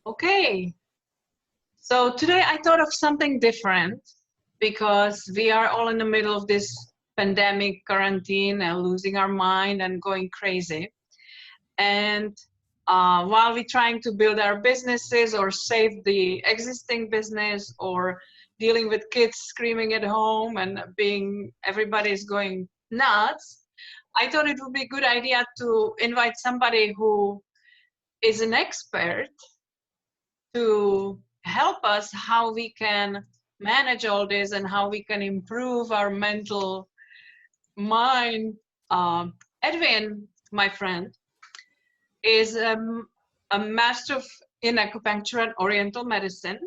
Okay, so today I thought of something different because we are all in the middle of this pandemic quarantine and losing our mind and going crazy. And while we're trying to build our businesses or save the existing business or dealing with kids screaming at home and being everybody's going nuts, I thought it would be a good idea to invite somebody who is an expert to help us how we can manage all this and how we can improve our mental mind. Edwin, my friend, is a master in acupuncture and oriental medicine.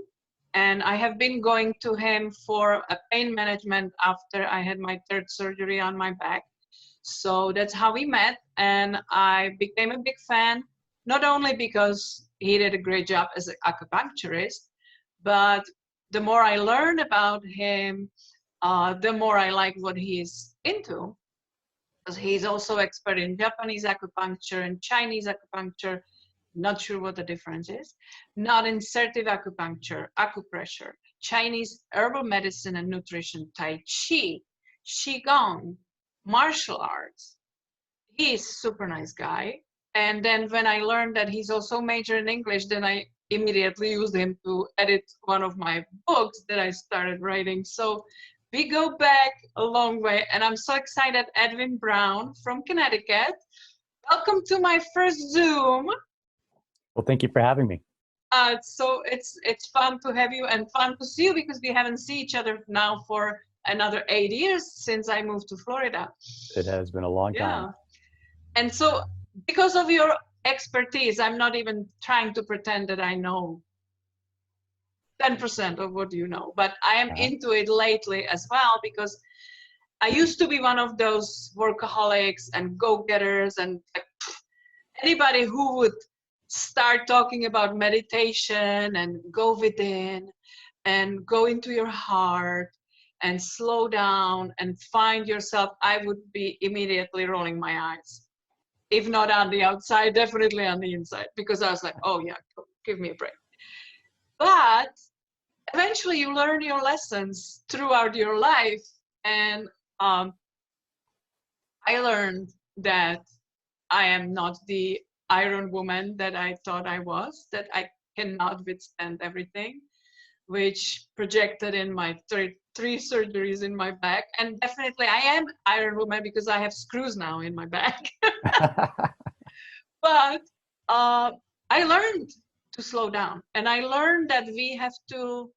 And I have been going to him for a pain management after I had my third surgery on my back. So that's how we met. And I became a big fan, not only because he did a great job as an acupuncturist, but the more I learned about him, the more I like what he's into. Because he's also expert in Japanese acupuncture and Chinese acupuncture. Not sure what the difference is. Non-insertive acupuncture, acupressure, Chinese herbal medicine and nutrition, Tai Chi, Qigong, martial arts. He's a super nice guy. And then when I learned that he's also major in English, then I immediately used him to edit one of my books that I started writing. So we go back a long way, and I'm so excited. Edwin Brown from Connecticut. Welcome to my first Zoom. Well, thank you for having me. So it's fun to have you and fun to see you because we haven't seen each other now for another 8 years since I moved to Florida. It has been a long time. Yeah. And so because of your expertise, I'm not even trying to pretend that I know 10% of what you know, but I am into it lately as well because I used to be one of those workaholics and go-getters and anybody who would start talking about meditation and go within and go into your heart and slow down and find yourself, I would be immediately rolling my eyes. If not on the outside, definitely on the inside, because I was like, oh yeah, give me a break. But eventually you learn your lessons throughout your life. And I learned that I am not the iron woman that I thought I was, that I cannot withstand everything, which projected in my three surgeries in my back. And definitely I am iron woman because I have screws now in my back. But I learned to slow down, and I learned that we have to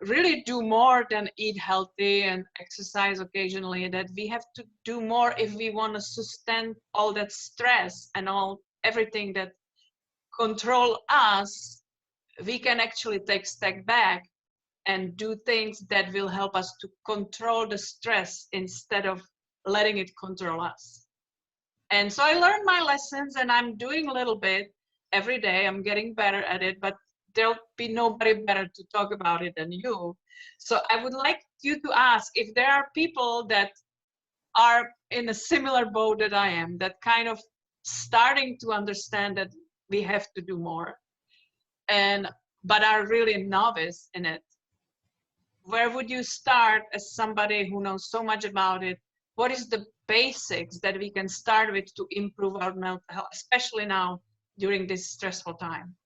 really do more than eat healthy and exercise occasionally, that we have to do more if we want to sustain all that stress and everything that control us. We can actually take step back and do things that will help us to control the stress instead of letting it control us. And so I learned my lessons, and I'm doing a little bit every day. I'm getting better at it, but there'll be nobody better to talk about it than you. So I would like you to ask if there are people that are in a similar boat that I am, that kind of starting to understand that we have to do more, but are really novice in it. Where would you start as somebody who knows so much about it? What is the basics that we can start with to improve our mental health, especially now during this stressful time?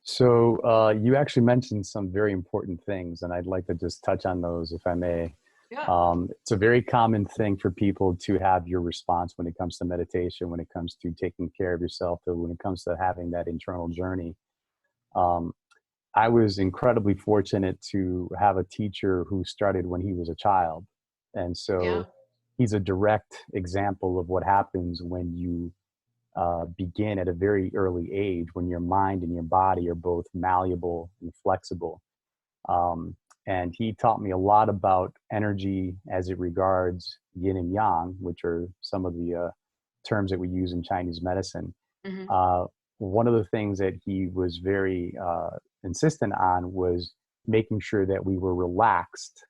So you actually mentioned some very important things, and I'd like to just touch on those if I may. Yeah. It's a very common thing for people to have your response when it comes to meditation, when it comes to taking care of yourself, or when it comes to having that internal journey. I was incredibly fortunate to have a teacher who started when he was a child. And so he's a direct example of what happens when you begin at a very early age, when your mind and your body are both malleable and flexible. And he taught me a lot about energy as it regards yin and yang, which are some of the terms that we use in Chinese medicine. Mm-hmm. One of the things that he was very insistent on was making sure that we were relaxed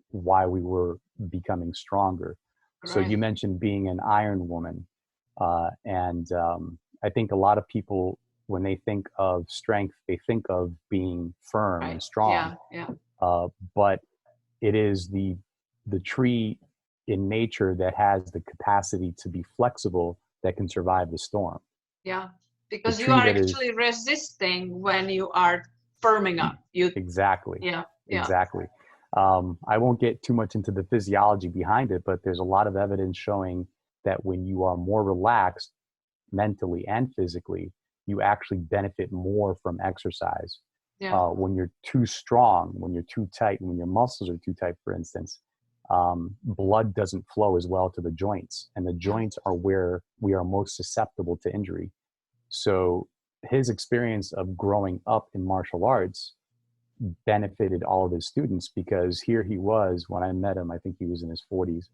while we were becoming stronger. Right. So you mentioned being an iron woman. And I think a lot of people when they think of strength, they think of being firm Right. and strong. Yeah. Yeah. But it is the tree in nature that has the capacity to be flexible that can survive the storm. Yeah. The Because you tree are that is actually resisting when you are firming up. You. exactly, Yeah. Yeah. exactly. I won't get too much into the physiology behind it, but there's a lot of evidence showing that when you are more relaxed mentally and physically, you actually benefit more from exercise. Yeah. When you're too strong, when you're too tight, when your muscles are too tight, for instance, blood doesn't flow as well to the joints, and the Yeah. joints are where we are most susceptible to injury. So his experience of growing up in martial arts benefited all of his students, because here he was when I met him. I think he was in his 40s.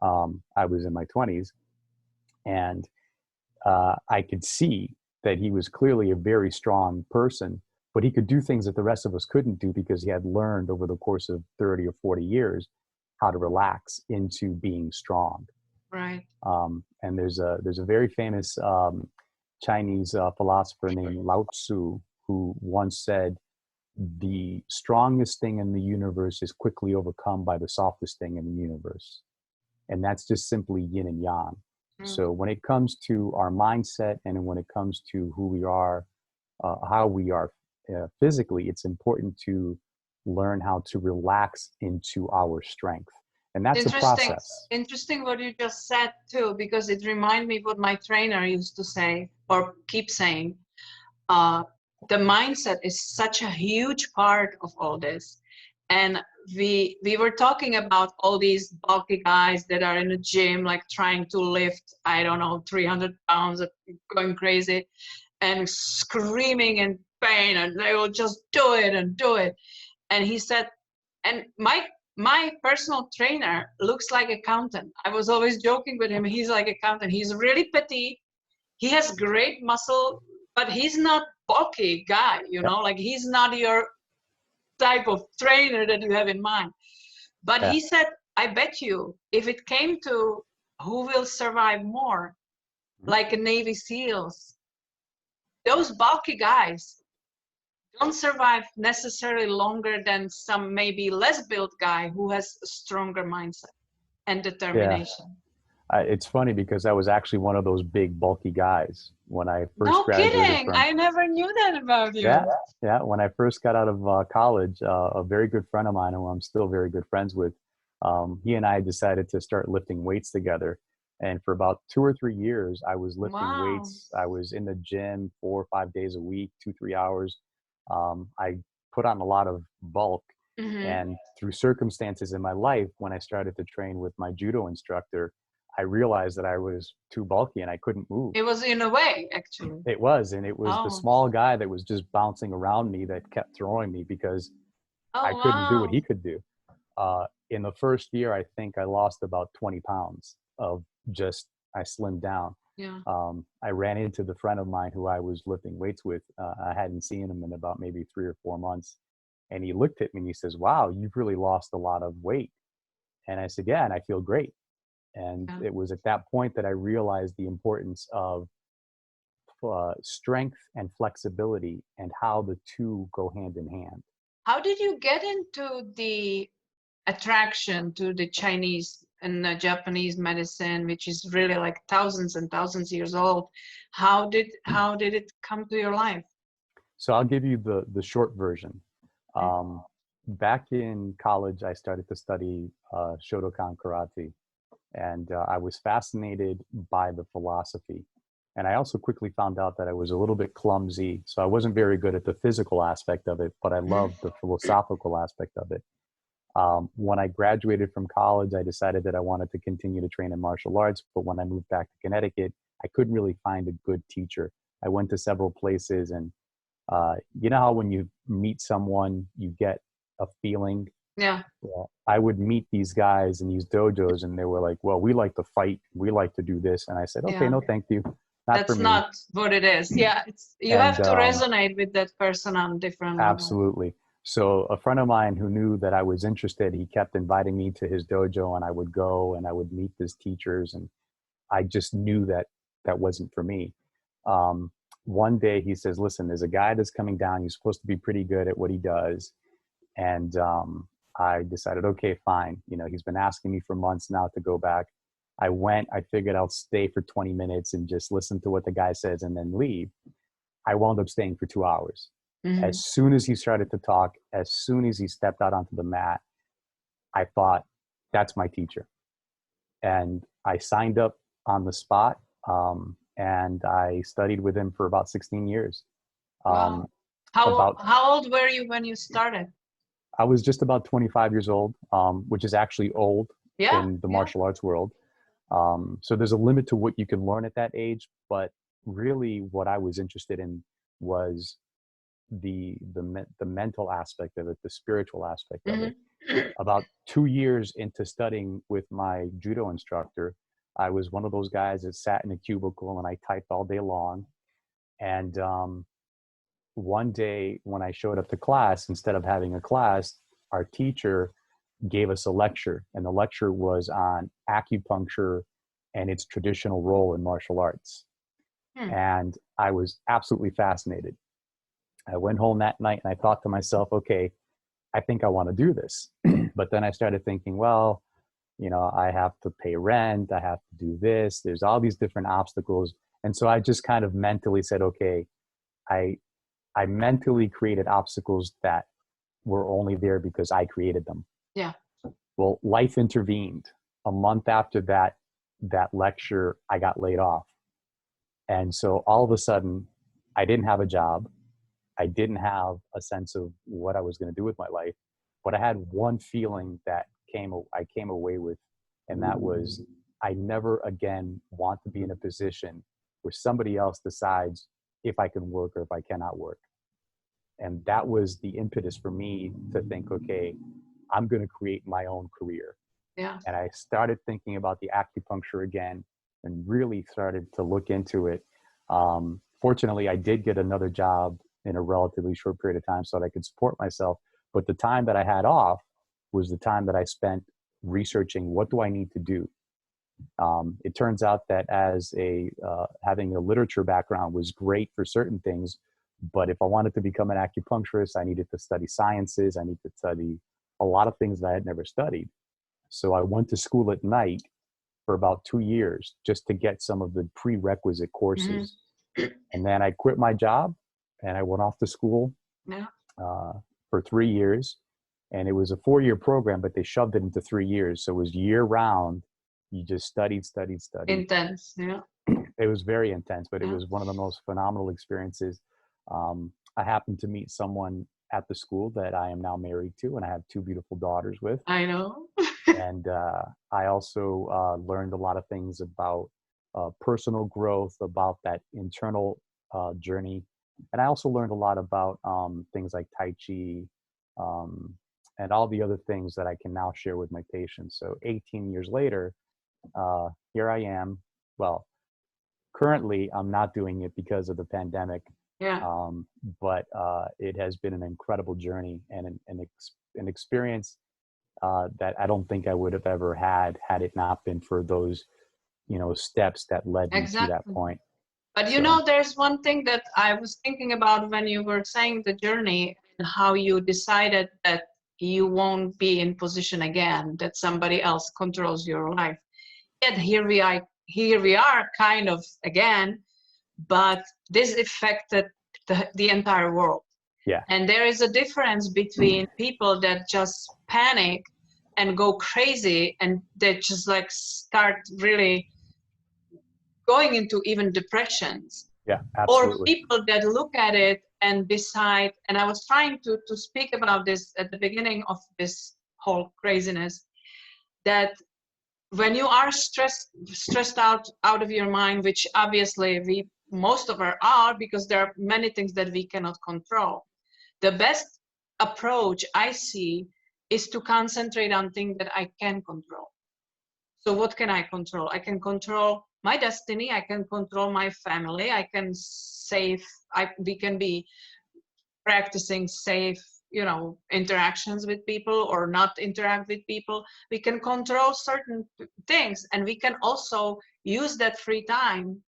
I was in my 20s, and I could see that he was clearly a very strong person, but he could do things that the rest of us couldn't do because he had learned over the course of 30 or 40 years how to relax into being strong. Right. And there's a very famous Chinese philosopher named Lao Tzu, who once said, "The strongest thing in the universe is quickly overcome by the softest thing in the universe." And that's just simply yin and yang. Mm. So when it comes to our mindset, and when it comes to who we are, how we are physically, it's important to learn how to relax into our strength. And that's a Interesting. process. Interesting what you just said too, because it reminded me what my trainer used to say or keep saying. The mindset is such a huge part of all this. And we were talking about all these bulky guys that are in the gym, like trying to lift, I don't know, 300 pounds, going crazy and screaming in pain, and they will just do it and do it. And he said, and my personal trainer looks like accountant. I was always joking with him. He's like accountant. He's really petite. He has great muscle, but he's not bulky guy, you know, like he's not your type of trainer that you have in mind. But Yeah. he said, I bet you if it came to who will survive more, like a Navy SEALs, those bulky guys don't survive necessarily longer than some maybe less built guy who has a stronger mindset and Yeah. determination. It's funny because I was actually one of those big bulky guys when I first No graduated kidding. from. I never knew that about you. Yeah, yeah. When I first got out of college, a very good friend of mine, who I'm still very good friends with, he and I decided to start lifting weights together. And for about 2 or 3 years, I was lifting Wow. weights. I was in the gym 4 or 5 days a week, 2, 3 hours. I put on a lot of bulk. Mm-hmm. And through circumstances in my life, when I started to train with my judo instructor, I realized that I was too bulky and I couldn't move. It was in a way, actually. It was, and it was the Oh. small guy that was just bouncing around me that kept throwing me because I Oh, couldn't do what wow. he could do. In the first year, I think I lost about 20 pounds of just, I slimmed down. Yeah. I ran into the friend of mine who I was lifting weights with. I hadn't seen him in about maybe 3 or 4 months. And he looked at me and he says, "Wow, you've really lost a lot of weight." And I said, "Yeah, and I feel great." And Yeah. it was at that point that I realized the importance of strength and flexibility, and how the two go hand in hand. How did you get into the attraction to the Chinese and the Japanese medicine, which is really like thousands and thousands years old? How did it come to your life? So I'll give you the short version. Okay. Back in college, I started to study Shotokan karate, and I was fascinated by the philosophy. And I also quickly found out that I was a little bit clumsy, so I wasn't very good at the physical aspect of it, but I Mhm. loved the philosophical aspect of it. When I graduated from college, I decided that I wanted to continue to train in martial arts. But when I moved back to Connecticut, I couldn't really find a good teacher. I went to several places, and you know how when you meet someone, you get a feeling. Yeah, Well, I would meet these guys in these dojos, and they were like, "Well, we like to fight. We like to do this." And I said, "Okay, yeah. no, thank you, not for That's me." not what it is. Yeah, it's you And have to resonate with that person on different level. absolutely. So a friend of mine who knew that I was interested, he kept inviting me to his dojo, and I would go and I would meet his teachers, and I just knew that that wasn't for me. Um, one day he says, listen, there's a guy that's coming down. He's supposed to be pretty good at what he does. And I decided, okay, fine. You know, he's been asking me for months now to go back. I went, I figured I'll stay for 20 minutes and just listen to what the guy says and then leave. I wound up staying for 2 hours. Mm-hmm. As soon as he started to talk, as soon as he stepped out onto the mat, I thought, that's my teacher. And I signed up on the spot, and I studied with him for about 16 years. Wow. How old were you when you started? I was just about 25 years old, which is actually old in the martial arts world. So there's a limit to what you can learn at that age, but really what I was interested in was the mental aspect of it, the spiritual aspect of it. About 2 years into studying with my judo instructor, I was one of those guys that sat in a cubicle and I typed all day long. And one day when I showed up to class, instead of having a class, our teacher gave us a lecture, and the lecture was on acupuncture and its traditional role in martial arts. And I was absolutely fascinated. I went home that night and I thought to myself, okay, I think I want to do this. But then I started thinking, well, you know, I have to pay rent, I have to do this, there's all these different obstacles. And so I just kind of mentally said, okay, I mentally created obstacles that were only there because I created them. Yeah. Well, life intervened. A month after that lecture, I got laid off. And so all of a sudden, I didn't have a job. I didn't have a sense of what I was going to do with my life. But I had one feeling that I came away with, and that was, I never again want to be in a position where somebody else decides if I can work or if I cannot work. And that was the impetus for me to think, okay, I'm going to create my own career. Yeah. And I started thinking about the acupuncture again and really started to look into it. Fortunately, I did get another job in a relatively short period of time so that I could support myself. But the time that I had off was the time that I spent researching, what do I need to do? It turns out that as having a literature background was great for certain things, but if I wanted to become an acupuncturist, I needed to study sciences. I needed to study a lot of things that I had never studied. So I went to school at night for about 2 years just to get some of the prerequisite courses. And then I quit my job and I went off to school for 3 years. And it was a 4-year program, but they shoved it into 3 years. So it was year round. You just studied. Intense, yeah. It was very intense, but it was one of the most phenomenal experiences. I happened to meet someone at the school that I am now married to, and I have 2 beautiful daughters with. I know. And I also learned a lot of things about personal growth, about that internal journey. And I also learned a lot about things like Tai Chi and all the other things that I can now share with my patients. So 18 years later, here I am. Well, currently I'm not doing it because of the pandemic. Yeah. But it has been an incredible journey and an experience that I don't think I would have ever had it not been for those, steps that led me to that point. But you know, there's one thing that I was thinking about when you were saying the journey and how you decided that you won't be in position again, that somebody else controls your life. Yet here we are kind of again, but this affected the entire world. Yeah. And there is a difference between people that just panic and go crazy and they just like start really going into even depressions. Yeah, absolutely. Or people that look at it and decide, and I was trying to speak about this at the beginning of this whole craziness, that when you are stressed out of your mind, which obviously most of us are, because there are many things that we cannot control. The best approach I see is to concentrate on things that I can control. So what can I control? I can control my destiny. I can control my family. We can be practicing safe, interactions with people or not interact with people. We can control certain things, and we can also use that free time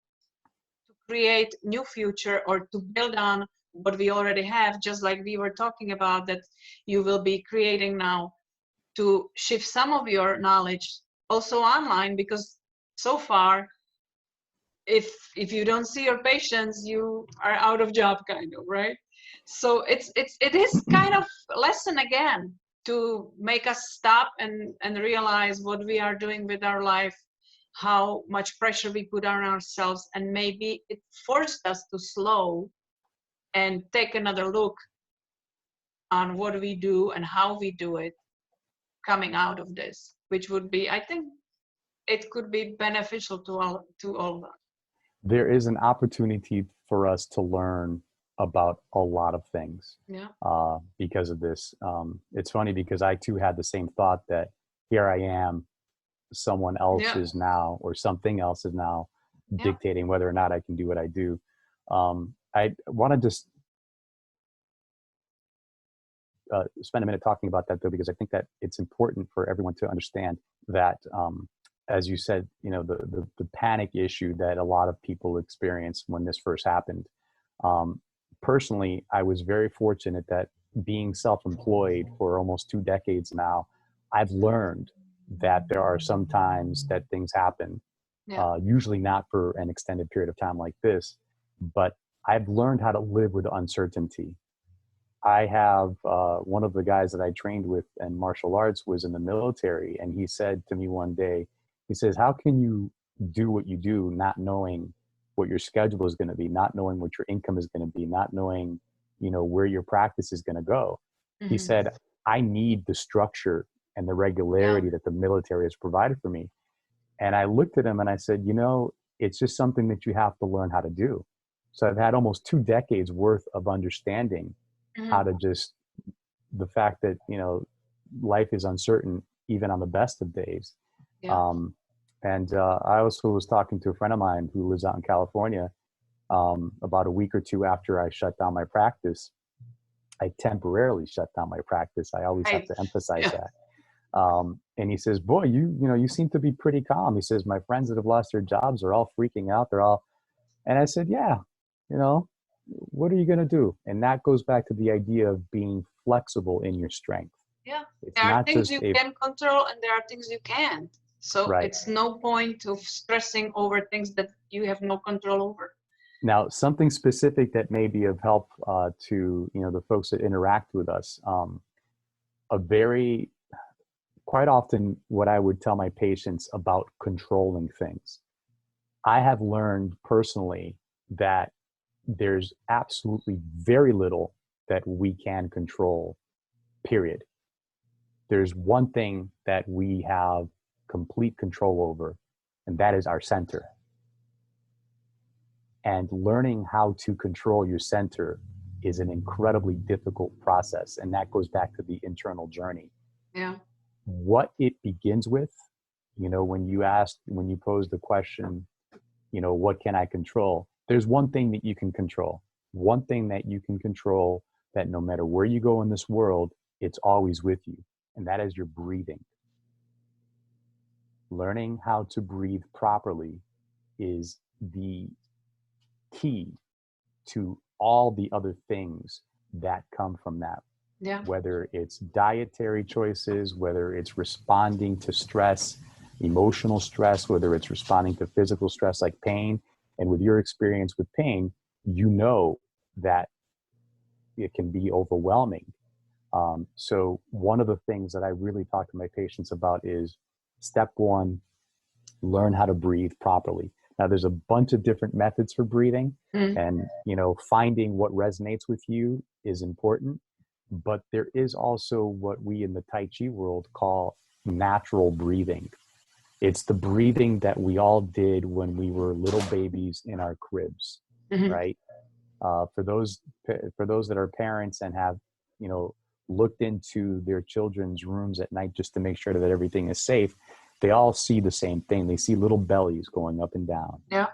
to create new future or to build on what we already have, just like we were talking about that you will be creating now, to shift some of your knowledge also online, because so far if you don't see your patients, you are out of job, kind of, right? So it is kind of lesson again to make us stop and realize what we are doing with our life, how much pressure we put on ourselves, and maybe it forced us to slow and take another look on what we do and how we do it coming out of this, which would be, I think it could be beneficial to all of us. There is an opportunity for us to learn about a lot of things because of this. It's funny because I too had the same thought that here I am, someone else is now, or something else is now dictating whether or not I can do what I do. I want to just spend a minute talking about that, though, because I think that it's important for everyone to understand that, as you said, you know, the panic issue that a lot of people experienced when this first happened. Personally, I was very fortunate that being self-employed for almost 2 decades now, I've learned that there are some times that things happen, usually not for an extended period of time like this, but I've learned how to live with uncertainty. I have one of the guys that I trained with in martial arts was in the military, and he said to me one day, he says, how can you do what you do not knowing what your schedule is going to be, not knowing what your income is going to be, not knowing, you know, where your practice is going to go? He said, I need the structure and the regularity that the military has provided for me. And I looked at him and I said, you know, it's just something that you have to learn how to do. So I've had almost 2 decades worth of understanding how to just, the fact that, you know, life is uncertain even on the best of days. I also was talking to a friend of mine who lives out in California about a week or 2 after I shut down my practice. I temporarily shut down my practice. I always have to emphasize that. And he says, boy, you know, you seem to be pretty calm. He says, my friends that have lost their jobs are all freaking out. They're all, and I said, yeah, you know, what are you going to do? And that goes back to the idea of being flexible in your strength. Yeah, it's there are not things just you can control and there are things you can't. So it's no point of stressing over things that you have no control over. Now, something specific that may be of help to, you know, the folks that interact with us, quite often what I would tell my patients about controlling things. I have learned personally that there's absolutely very little that we can control, period. There's one thing that we have complete control over, and that is our center. And learning how to control your center is an incredibly difficult process. And that goes back to the internal journey. Yeah. What it begins with, you know, when you pose the question, you know, what can I control? There's one thing that you can control. One thing that you can control that no matter where you go in this world, it's always with you. And that is your breathing. Learning how to breathe properly is the key to all the other things that come from that. Yeah. Whether it's dietary choices, whether it's responding to stress, emotional stress, whether it's responding to physical stress like pain. And with your experience with pain, you know that it can be overwhelming. So one of the things that I really talk to my patients about is step 1, learn how to breathe properly. Now, there's a bunch of different methods for breathing, and, you know, finding what resonates with you is important. But there is also what we in the Tai Chi world call natural breathing. It's the breathing that we all did when we were little babies in our cribs, right? For those that are parents and have, you know, looked into their children's rooms at night just to make sure that everything is safe, they all see the same thing. They see little bellies going up and down. Yeah.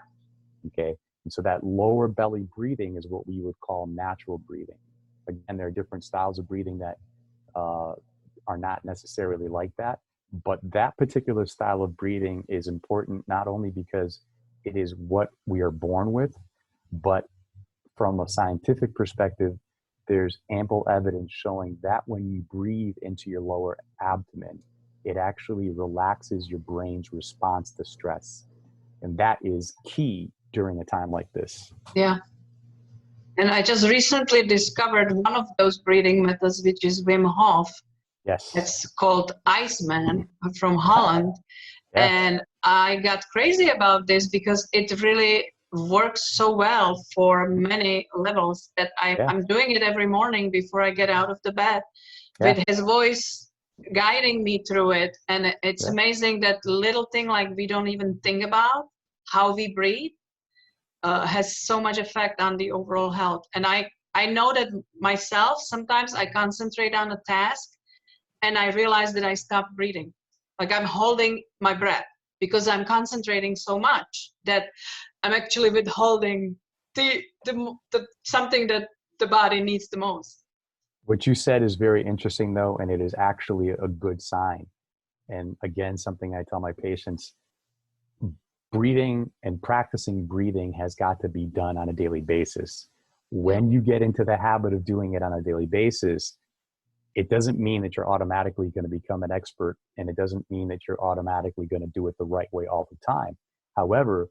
Okay. And so that lower belly breathing is what we would call natural breathing. Again, there are different styles of breathing that are not necessarily like that. But that particular style of breathing is important not only because it is what we are born with, But from a scientific perspective, there's ample evidence showing that when you breathe into your lower abdomen, it actually relaxes your brain's response to stress. And that is key during a time like this. Yeah. And I just recently discovered one of those breathing methods, which is Wim Hof. Yes. It's called Iceman from Holland. Yeah. And I got crazy about this because it really works so well for many levels that I'm doing it every morning before I get out of the bed with his voice guiding me through it. And it's amazing that little thing like we don't even think about how we breathe has so much effect on the overall health. And I know that myself, sometimes I concentrate on a task and I realize that I stop breathing. Like I'm holding my breath because I'm concentrating so much that I'm actually withholding the something that the body needs the most. What you said is very interesting though, and it is actually a good sign. And again, something I tell my patients, breathing and practicing breathing has got to be done on a daily basis. When you get into the habit of doing it on a daily basis, it doesn't mean that you're automatically going to become an expert, and it doesn't mean that you're automatically going to do it the right way all the time. However,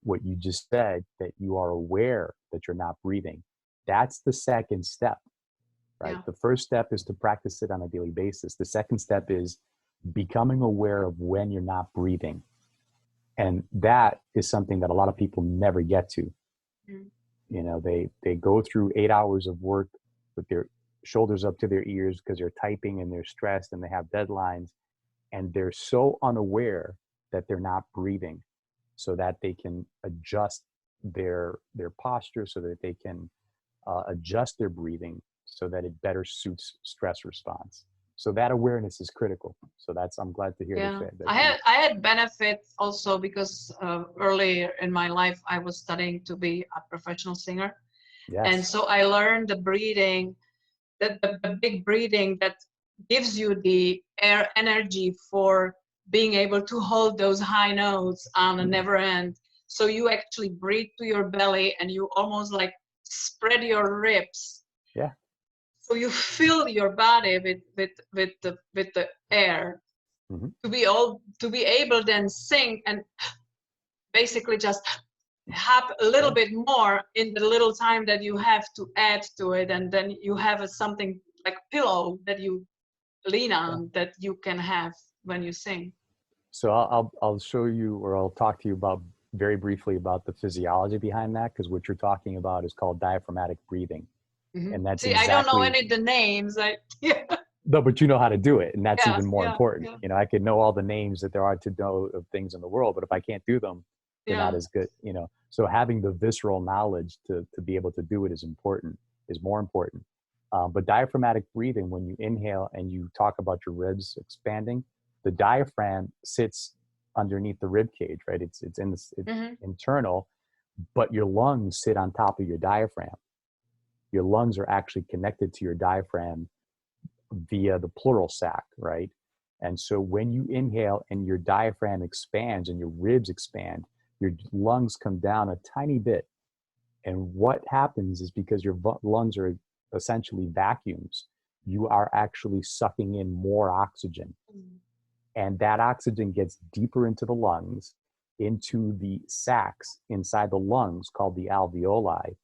what you just said, that you are aware that you're not breathing, that's the second step, right? The first step is to practice it on a daily basis. The second step is becoming aware of when you're not breathing. And that is something that a lot of people never get to. You know, they go through 8 hours of work with their shoulders up to their ears because they're typing and they're stressed and they have deadlines, and they're so unaware that they're not breathing, so that they can adjust their posture, so that they can adjust their breathing so that it better suits stress response. So that awareness is critical. So I'm glad to hear that. I had benefit also because earlier in my life I was studying to be a professional singer. And so I learned the breathing, the big breathing that gives you the air energy for being able to hold those high notes on a never end. So you actually breathe to your belly and you almost like spread your ribs. So you fill your body with the air to be able then sing and basically just have a little bit more in the little time that you have to add to it, and then you have something like pillow that you lean on that you can have when you sing. So I'll show you, or I'll talk to you about very briefly about the physiology behind that, because what you're talking about is called diaphragmatic breathing. And that's I don't know any of the names. No, but you know how to do it, and that's even more important. You know, I could know all the names that there are to know of things in the world, but if I can't do them, they're not as good. You know, so having the visceral knowledge to be able to do it is more important. But diaphragmatic breathing, when you inhale and you talk about your ribs expanding, the diaphragm sits underneath the rib cage, right? It's internal, but your lungs sit on top of your diaphragm. Your lungs are actually connected to your diaphragm via the pleural sac, right? And so when you inhale and your diaphragm expands and your ribs expand, your lungs come down a tiny bit. And what happens is, because your lungs are essentially vacuums, you are actually sucking in more oxygen. And that oxygen gets deeper into the lungs, into the sacs inside the lungs called the alveoli.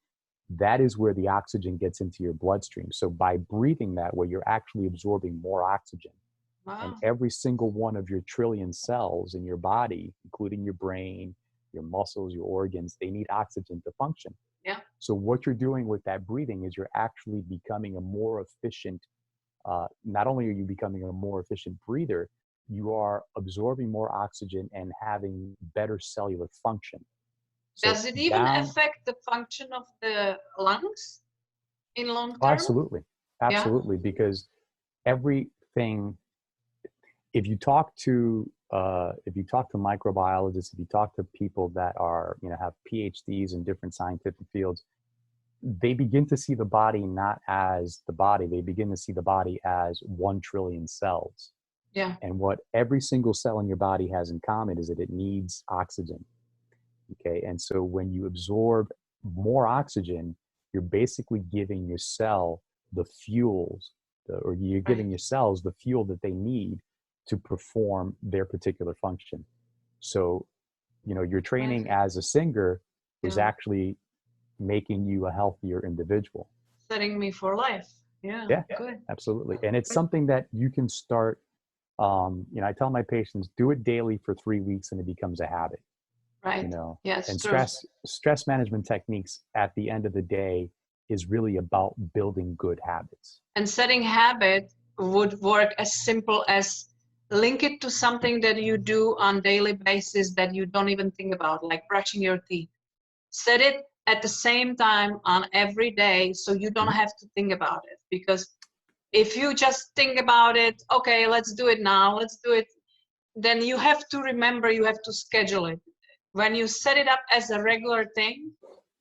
That is where the oxygen gets into your bloodstream. So by breathing that way, you're actually absorbing more oxygen. And every single one of your trillion cells in your body, including your brain, your muscles, your organs, they need oxygen to function. So what you're doing with that breathing is you're actually becoming a more efficient, not only are you becoming a more efficient breather, you are absorbing more oxygen and having better cellular function. So does it even affect the function of the lungs in long term? Absolutely. Because everything, if you talk to microbiologists, if you talk to people that are, have PhDs in different scientific fields, they begin to see the body not as the body. They begin to see the body as 1 trillion cells. And what every single cell in your body has in common is that it needs oxygen. Okay. And so when you absorb more oxygen, you're basically giving your cell the fuels, or you're giving your cells the fuel that they need to perform their particular function. So, you know, your training as a singer was actually making you a healthier individual. Setting me for life. Yeah, good. Absolutely. And it's something that you can start, you know, I tell my patients, do it daily for 3 weeks and it becomes a habit. Right. You know, yes, and true. stress management techniques at the end of the day is really about building good habits. And setting habit would work as simple as link it to something that you do on daily basis that you don't even think about, like brushing your teeth. Set it at the same time on every day so you don't have to think about it. Because if you just think about it, okay, let's do it now, let's do it, then you have to remember, you have to schedule it. When you set it up as a regular thing,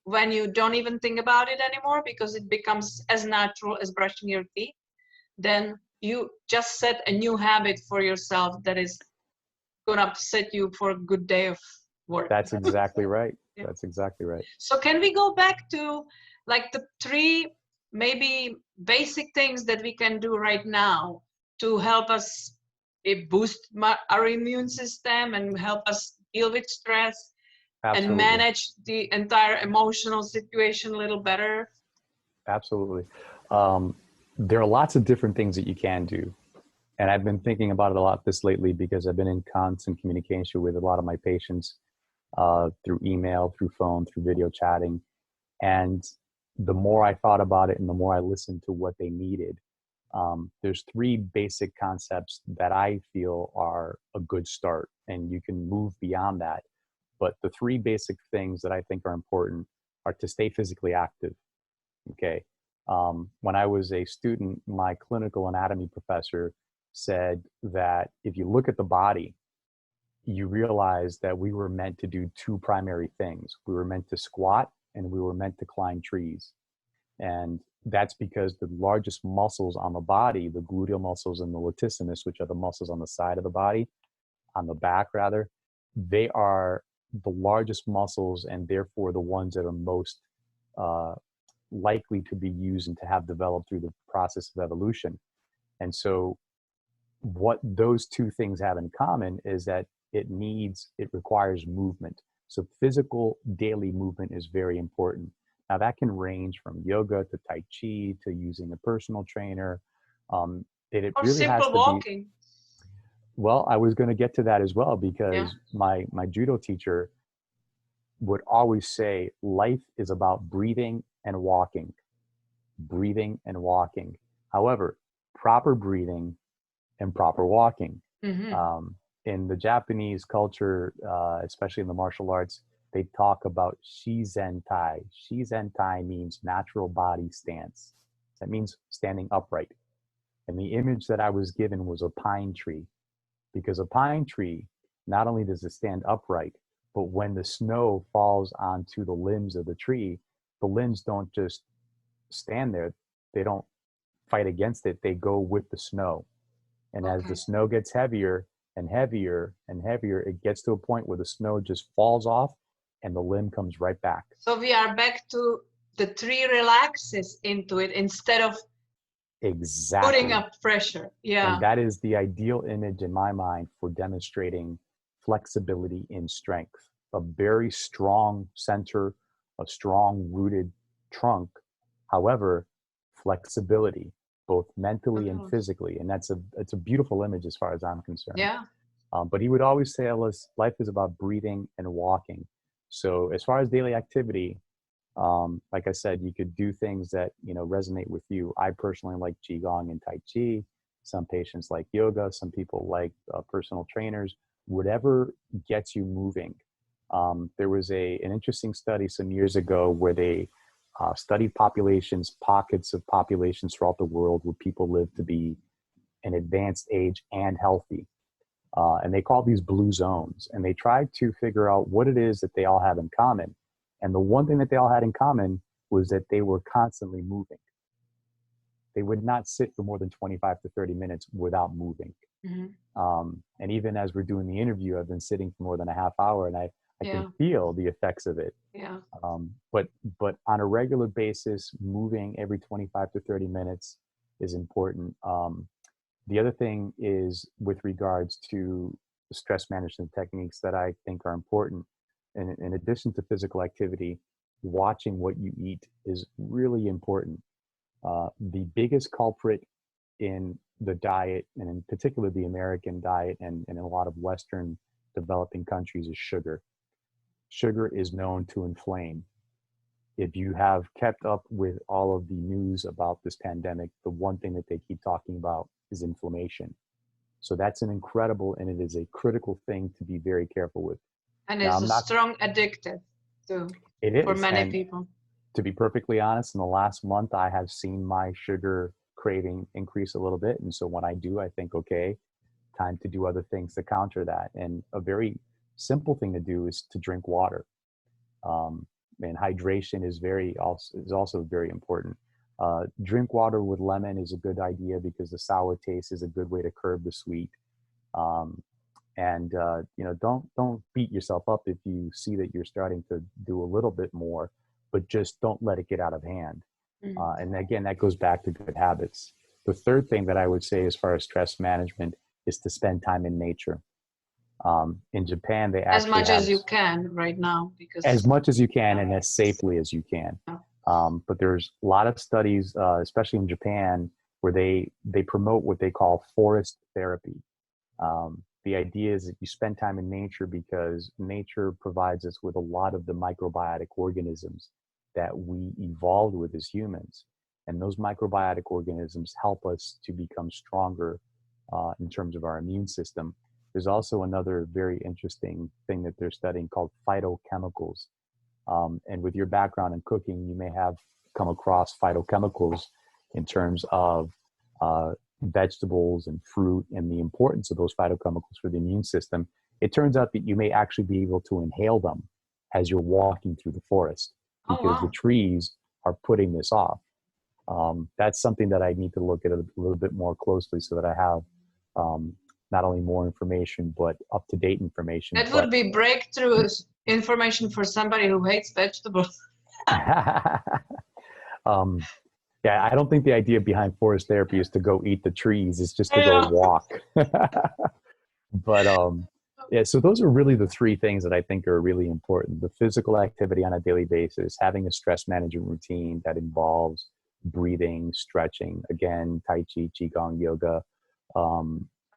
when you don't even think about it anymore because it becomes as natural as brushing your teeth, then you just set a new habit for yourself that is going to set you for a good day of work. That's exactly right. That's exactly right. So can we go back to like the 3 maybe basic things that we can do right now to help us boost our immune system and help us deal with stress and manage the entire emotional situation a little better? Absolutely. There are lots of different things that you can do. And I've been thinking about it a lot this lately because I've been in constant communication with a lot of my patients through email, through phone, through video chatting. And the more I thought about it and the more I listened to what they needed, there's 3 basic concepts that I feel are a good start. And you can move beyond that. But the 3 basic things that I think are important are to stay physically active. Okay. When I was a student, my clinical anatomy professor said that if you look at the body, you realize that we were meant to do 2 primary things. We were meant to squat and we were meant to climb trees. And that's because the largest muscles on the body, the gluteal muscles and the latissimus, which are the muscles on the side of the body, on the back rather, they are the largest muscles and therefore the ones that are most likely to be used and to have developed through the process of evolution. And so what those 2 things have in common is that it requires movement. So physical daily movement is very important. Now that can range from yoga to Tai Chi to using a personal trainer. It or really has simple to walking. be. Well, I was going to get to that as well because my judo teacher would always say, life is about breathing and walking. Breathing and walking. However, proper breathing and proper walking. In the Japanese culture, especially in the martial arts, they talk about shizentai. Shizentai means natural body stance. That means standing upright. And the image that I was given was a pine tree, because a pine tree, not only does it stand upright, but when the snow falls onto the limbs of the tree, the limbs don't just stand there. They don't fight against it. They go with the snow. And as the snow gets heavier and heavier and heavier, it gets to a point where the snow just falls off and the limb comes right back. So we are back to the tree relaxes into it instead of putting up pressure. And that is the ideal image in my mind for demonstrating flexibility in strength. A very strong center, a strong rooted trunk. However, flexibility, both mentally and physically. And it's a beautiful image as far as I'm concerned. But he would always say, life is about breathing and walking. So as far as daily activity, like I said, you could do things that, resonate with you. I personally like Qigong and Tai Chi. Some patients like yoga. Some people like personal trainers. Whatever gets you moving. There was an interesting study some years ago where they studied pockets of populations throughout the world where people live to be an advanced age and healthy. And they called these blue zones. And they tried to figure out what it is that they all have in common. And the one thing that they all had in common was that they were constantly moving. They would not sit for more than 25 to 30 minutes without moving. And even as we're doing the interview, I've been sitting for more than a half hour, and I Yeah. can feel the effects of it. Yeah. But on a regular basis, moving every 25 to 30 minutes is important. The other thing is with regards to stress management techniques that I think are important. And in addition to physical activity, watching what you eat is really important. The biggest culprit in the diet, and in particular the American diet and in a lot of Western developing countries, is sugar. Sugar is known to inflame. If you have kept up with all of the news about this pandemic, the one thing that they keep talking about is inflammation. So that's an incredible, and it is a critical thing to be very careful with. And Now, it's I'm a not, strong addictive too it for is. many And people. to be perfectly honest, in the last month, I have seen my sugar craving increase a little bit. And so when I do, I think, okay, time to do other things to counter that. And a very simple thing to do is to drink water. And hydration is also very important. Drink water with lemon is a good idea because the sour taste is a good way to curb the sweet. Um, and don't beat yourself up if you see that you're starting to do a little bit more, but just don't let it get out of hand. And again, that goes back to good habits. The third thing that I would say as far as stress management is to spend time in nature. In Japan, they As actually much have as you can right now, because as much as you can and as safely as you can. But there's a lot of studies, especially in Japan, where they promote what they call forest therapy. The idea is that you spend time in nature because nature provides us with a lot of the microbiotic organisms that we evolved with as humans. And those microbiotic organisms help us to become stronger in terms of our immune system. There's also another very interesting thing that they're studying called phytochemicals. And with your background in cooking, you may have come across phytochemicals in terms of vegetables and fruit and the importance of those phytochemicals for the immune system. It turns out that you may actually be able to inhale them as you're walking through the forest because the trees are putting this off. That's something that I need to look at a little bit more closely so that I have not only more information, but up-to-date information. That would be breakthrough information for somebody who hates vegetables. Yeah, I don't think the idea behind forest therapy is to go eat the trees. It's just to go walk. But yeah, so those are really the three things that I think are really important. The physical activity on a daily basis, having a stress management routine that involves breathing, stretching, again, Tai Chi, Qigong, yoga.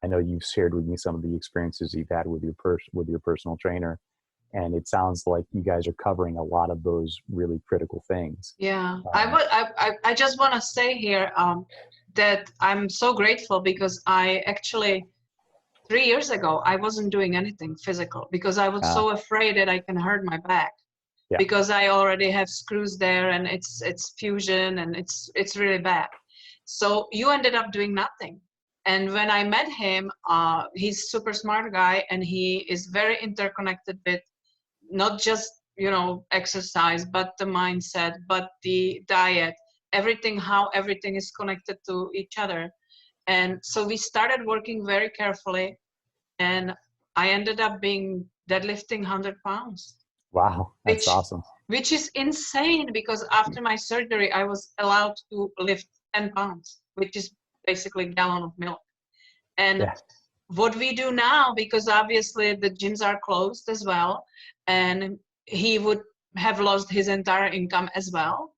I know you've shared with me some of the experiences you've had with your personal trainer, and it sounds like you guys are covering a lot of those really critical things. Yeah, I just want to say here that I'm so grateful because I actually 3 years ago I wasn't doing anything physical because I was so afraid that I can hurt my back. Yeah. Because I already have screws there and it's fusion and it's really bad. So you ended up doing nothing. And when I met him, he's super smart guy and he is very interconnected with not just, exercise, but the mindset, but the diet, everything, how everything is connected to each other. And so we started working very carefully and I ended up deadlifting 100 pounds. Wow, that's awesome. Which is insane because after my surgery, I was allowed to lift 10 pounds, which is basically a gallon of milk. And what we do now, because obviously the gyms are closed as well, and he would have lost his entire income as well.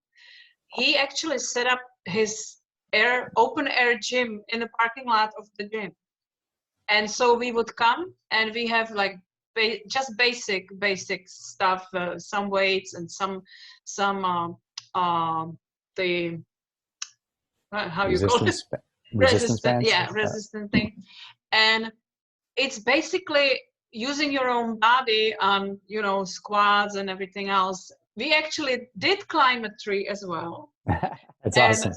He actually set up his open air gym in the parking lot of the gym. And so we would come and we have like just basic stuff, some weights and some the how you call it resistant thing. And it's basically using your own body on squats and everything else. We actually did climb a tree as well. That's awesome.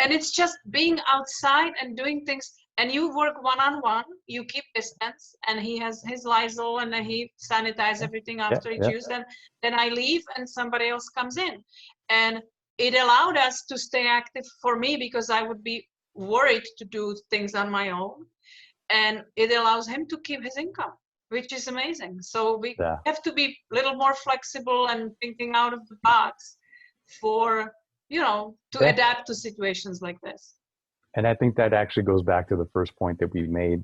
And it's just being outside and doing things. And you work one-on-one, you keep distance, and he has his Lysol, and then he sanitizes everything after each use. Then I leave, and somebody else comes in. And it allowed us to stay active for me because I would be worried to do things on my own. And it allows him to keep his income, which is amazing. So we Yeah. have to be a little more flexible and thinking out of the box for, to adapt to situations like this. And I think that actually goes back to the first point that we made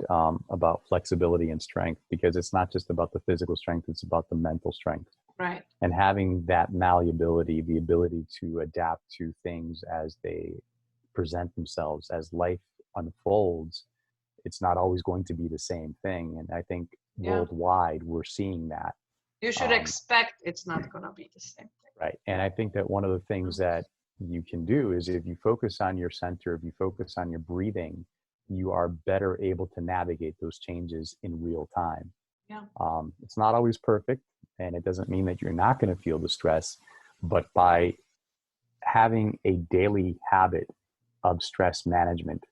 about flexibility and strength, because it's not just about the physical strength, it's about the mental strength. Right. And having that malleability, the ability to adapt to things as they present themselves, as life unfolds, it's not always going to be the same thing. And I think worldwide, we're seeing that. You should expect it's not going to be the same thing. Right. And I think that one of the things that you can do is, if you focus on your center, if you focus on your breathing, you are better able to navigate those changes in real time. Yeah. It's not always perfect, and it doesn't mean that you're not going to feel the stress, but by having a daily habit of stress management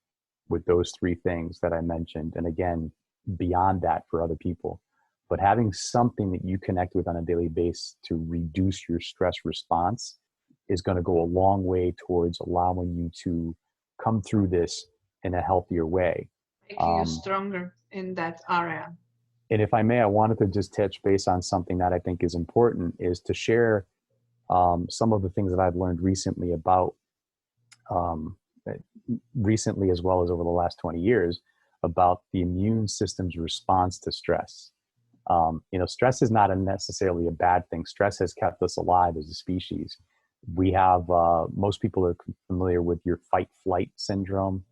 with those three things that I mentioned, and again, beyond that for other people, but having something that you connect with on a daily basis to reduce your stress response is going to go a long way towards allowing you to come through this in a healthier way. Making you stronger in that area. And if I may, I wanted to just touch base on something that I think is important, is to share some of the things that I've learned recently about, recently as well as over the last 20 years, about the immune system's response to stress. Stress is not necessarily a bad thing. Stress has kept us alive as a species. We have, most people are familiar with your fight-flight syndrome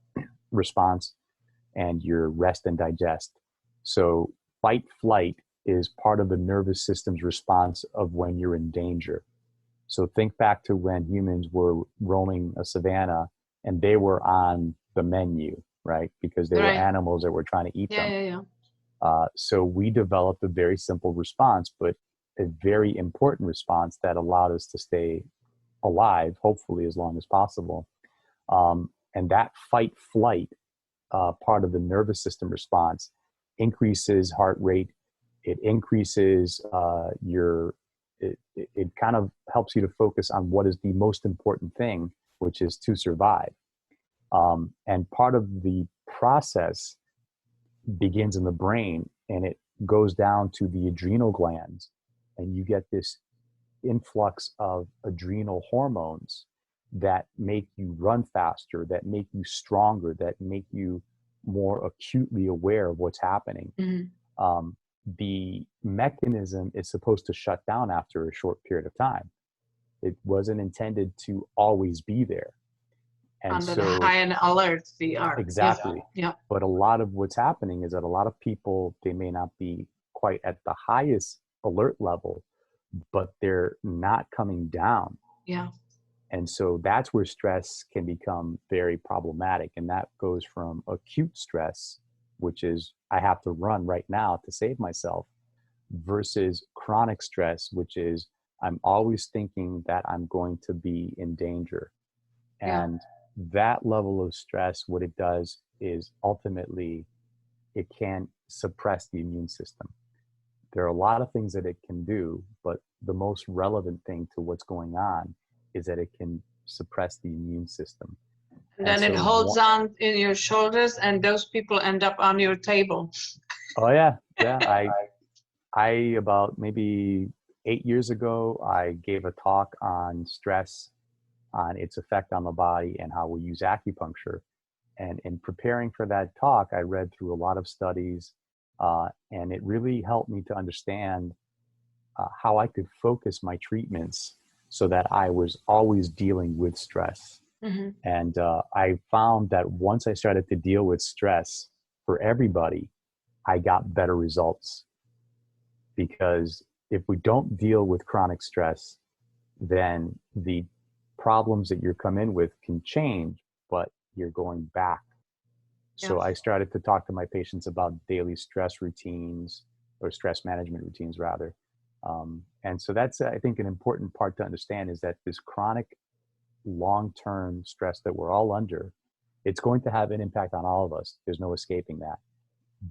response and your rest and digest. So fight-flight is part of the nervous system's response of when you're in danger. So think back to when humans were roaming a savanna and they were on the menu, right? Because they were animals that were trying to eat them. So we developed a very simple response, but a very important response that allowed us to stay alive, hopefully as long as possible. And that fight flight part of the nervous system response increases heart rate. It increases it kind of helps you to focus on what is the most important thing, which is to survive. And part of the process begins in the brain, and it goes down to the adrenal glands, and you get this influx of adrenal hormones that make you run faster, that make you stronger, that make you more acutely aware of what's happening. Mm-hmm. The mechanism is supposed to shut down after a short period of time. It wasn't intended to always be there. And under the high and alert we are. Exactly. Yeah. But a lot of what's happening is that a lot of people, they may not be quite at the highest alert level, but they're not coming down. Yeah. And so that's where stress can become very problematic. And that goes from acute stress, which is I have to run right now to save myself, versus chronic stress, which is I'm always thinking that I'm going to be in danger. And that level of stress, what it does is ultimately it can suppress the immune system. There are a lot of things that it can do, but the most relevant thing to what's going on is that it can suppress the immune system. And then it holds on in your shoulders, and those people end up on your table. Oh yeah. I about maybe 8 years ago, I gave a talk on stress, on its effect on the body, and how we use acupuncture. And in preparing for that talk, I read through a lot of studies, and it really helped me to understand how I could focus my treatments so that I was always dealing with stress. Mm-hmm. And I found that once I started to deal with stress for everybody, I got better results. Because if we don't deal with chronic stress, then the problems that you come in with can change, but you're going back. Yes. So I started to talk to my patients about daily stress routines, or stress management routines rather. And so that's, I think, an important part to understand, is that this chronic long-term stress that we're all under, it's going to have an impact on all of us. There's no escaping that.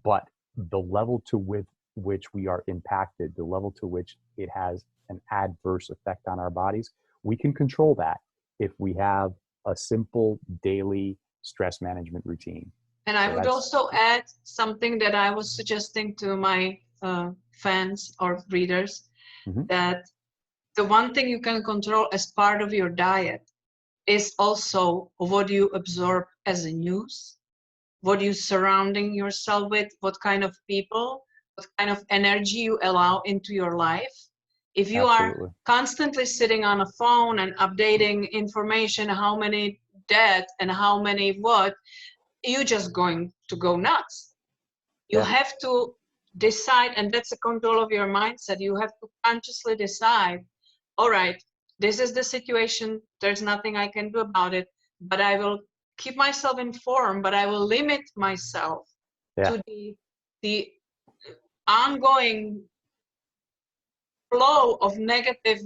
But the level to which we are impacted, the level to which it has an adverse effect on our bodies, we can control that if we have a simple daily stress management routine. And I would also add something that I was suggesting to my fans or readers Hmm. that the one thing you can control as part of your diet is also what you absorb as a news, what you surrounding yourself with, what kind of people, what kind of energy you allow into your life. If you are Absolutely. constantly sitting on a phone and updating information, how many dead and how many what, you're just going to go nuts. You Yeah. have to decide, and that's the control of your mindset. You have to consciously decide, all right, this is the situation. There's nothing I can do about it, but I will keep myself informed, but I will limit myself Yeah. to the ongoing flow of negative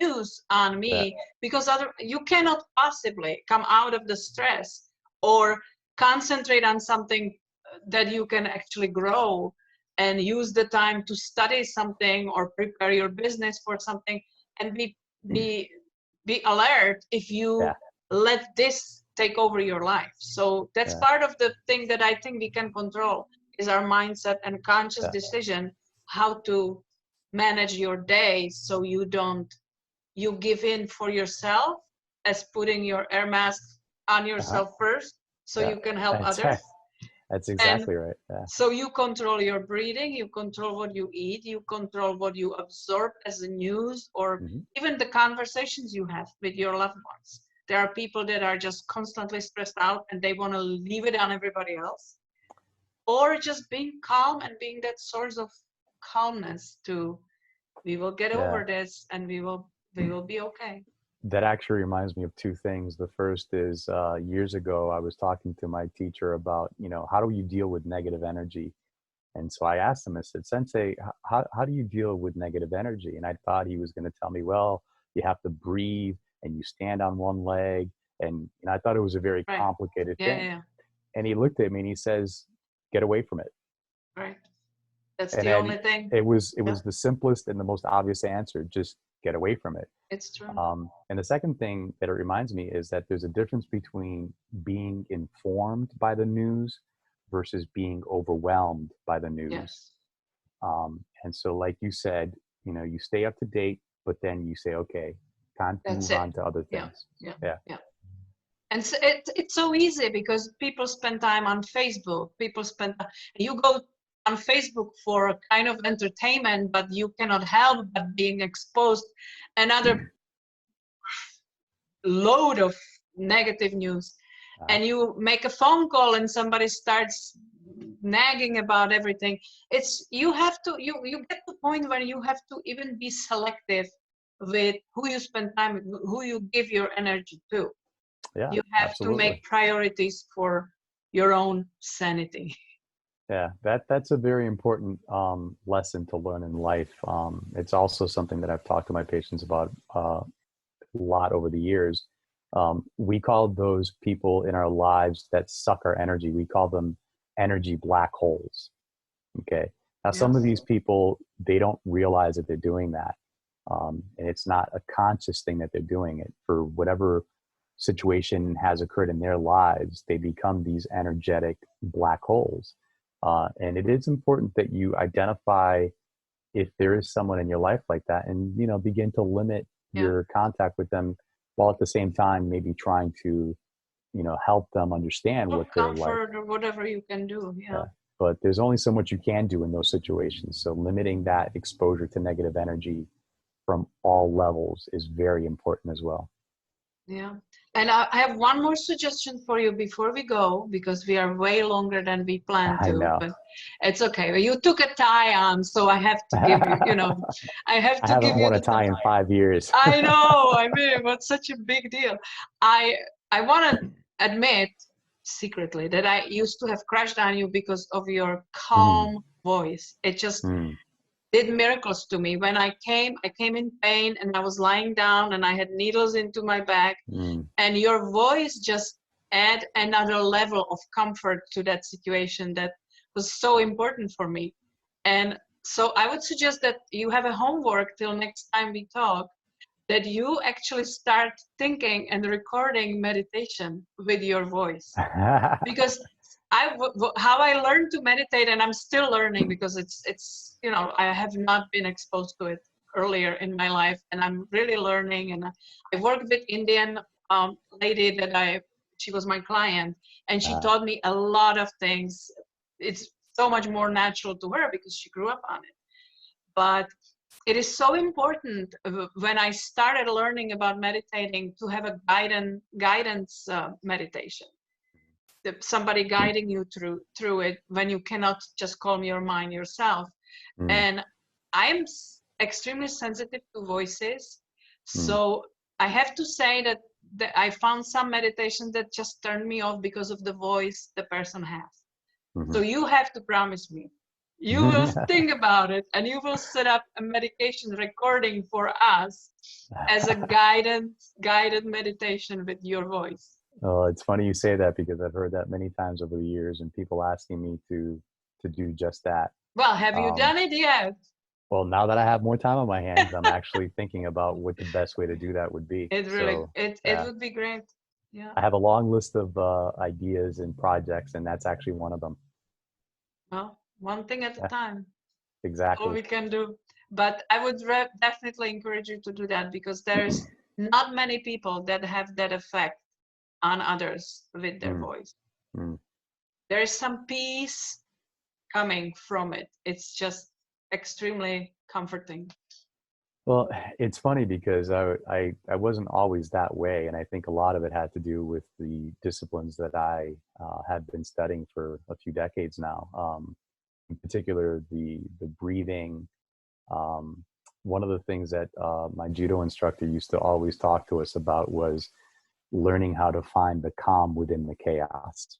news on Yeah. me, because you cannot possibly come out of the stress or concentrate on something that you can actually grow and use the time to study something or prepare your business for something and be be alert if you Yeah. let this take over your life. So that's Yeah. part of the thing that I think we can control is our mindset and conscious Yeah. decision how to manage your day so you give in for yourself as putting your air mask on Uh-huh. yourself first so Yeah. you can help That's others, that's and exactly right. Yeah. so you control your breathing, you control what you eat, you control what you absorb as the news or Hmm. even the conversations you have with your loved ones. There are people that are just constantly stressed out and they want to leave it on everybody else, or just being calm and being that source of calmness to we will get Yeah. over this and we will be okay. That actually reminds me of two things. The first is years ago, I was talking to my teacher about, how do you deal with negative energy? And so I asked him, I said, Sensei, how do you deal with negative energy? And I thought he was going to tell me, well, you have to breathe and you stand on one leg. And I thought it was a very Right. complicated Yeah, thing. yeah, And he looked at me and he says, get away from it. right. That's And the then only thing. it Yeah, was the simplest and the most obvious answer, just get away from it. it's true. And the second thing that it reminds me is that there's a difference between being informed by the news versus being overwhelmed by the news. Yes. And so, like you said, you stay up to date, but then you say, okay, time to That's move it. on to other Yeah, things. yeah, Yeah. yeah. And so it's so easy because people spend time on Facebook. You go on Facebook for a kind of entertainment, but you cannot help but being exposed another load of negative news. Uh, And you make a phone call and somebody starts nagging about everything. It's you have to you get to the point where you have to even be selective with who you spend time with, who you give your energy to. yeah, You have to absolutely. make priorities for your own sanity. Yeah, that's a very important lesson to learn in life. It's also something that I've talked to my patients about a lot over the years. We call those people in our lives that suck our energy, we call them energy black holes. Okay. Now, some of Yes. these people, they don't realize that they're doing that. And it's not a conscious thing that they're doing it for whatever situation has occurred in their lives. They become these energetic black holes. And it is important that you identify if there is someone in your life like that and, begin to limit Yeah. your contact with them while at the same time maybe trying to, help them understand Or what they're like. comfort or whatever you can do. Yeah. Yeah. But there's only so much you can do in those situations. So limiting that exposure to negative energy from all levels is very important as well. Yeah. And I have one more suggestion for you before we go, because we are way longer than we planned I to, know. but it's okay. You took a tie on, so I have to give you, I I have to haven't give you worn a the time. tie in 5 years. I know. I mean, what's such a big deal? I I want to admit secretly that I used to have crushed on you because of your Mm, calm voice. It just mm, did miracles to me. When I came in pain and I was lying down and I had needles into my back, mm. and your voice just add another level of comfort to that situation that was so important for me. And so I would suggest that you have a homework till next time we talk, that you actually start thinking and recording meditation with your voice, because how I learned to meditate, and I'm still learning because it's you know, I have not been exposed to it earlier in my life, and I'm really learning. And I worked with Indian lady that she was my client, and she taught me a lot of things. It's so much more natural to her because she grew up on it. But it is so important when I started learning about meditating to have a guidance meditation. Somebody guiding you through it when you cannot just calm your mind yourself. And I'm extremely sensitive to voices, so I have to say that I found some meditations that just turned me off because of the voice the person has. So you have to promise me you will think about it, and you will set up a meditation recording for us as a guided meditation with your voice. Oh, it's funny you say that because I've heard that many times over the years, and people asking me to do just that. Well, have you done it yet? Well, now that I have more time on my hands, I'm actually thinking about what the best way to do that would be. It really, it would be great. Yeah. I have a long list of ideas and projects, and that's actually one of them. Well, one thing at a time. Exactly. All we can do. But I would definitely encourage you to do that, because there's not many people that have that effect on others with their voice. There is some peace coming from it. It's just extremely comforting. Well, it's funny because I wasn't always that way, and I think a lot of it had to do with the disciplines that I had been studying for a few decades now. In particular, the breathing. One of the things that my judo instructor used to always talk to us about was learning how to find the calm within the chaos.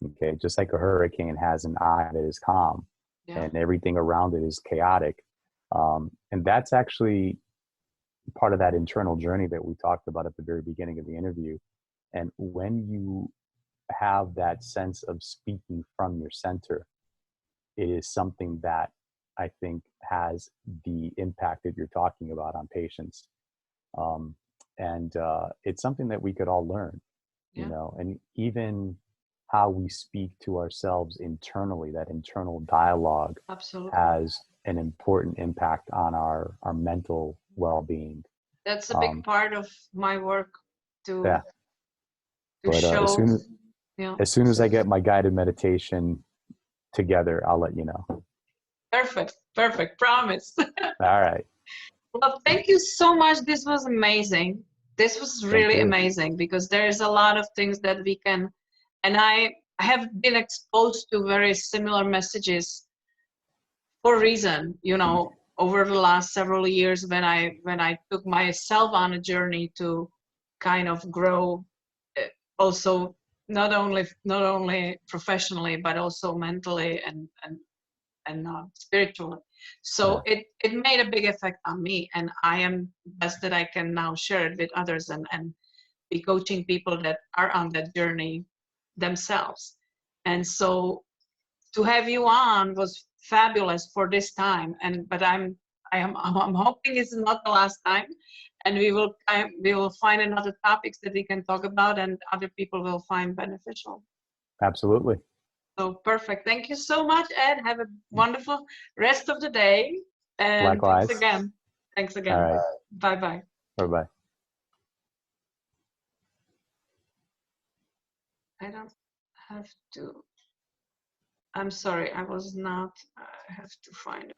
Okay, just like a hurricane has an eye that is calm, and everything around it is chaotic. And that's actually part of that internal journey that we talked about at the very beginning of the interview. And when you have that sense of speaking from your center, it is something that I think has the impact that you're talking about on patients. And it's something that we could all learn, you know, and even how we speak to ourselves internally, that internal dialogue has an important impact on our mental well-being. That's a big part of my work to show. As soon as I get my guided meditation together, I'll let you know. Perfect. Promise. All right. Well, thank you so much. This was amazing. This was really amazing, because there's a lot of things that we can, and I have been exposed to very similar messages for a reason, you know, over the last several years when I took myself on a journey to kind of grow, also not only professionally but also mentally and spiritually. So it made a big effect on me, and I am blessed that I can now share it with others and be coaching people that are on that journey themselves. And so to have you on was fabulous for this time, but I'm hoping it's not the last time, and we will find another topics that we can talk about and other people will find beneficial. Absolutely. So perfect. Thank you so much, Ed. Have a wonderful rest of the day. And likewise. Thanks again. All right. Bye-bye. Bye-bye. I don't have to. I'm sorry, I have to find it.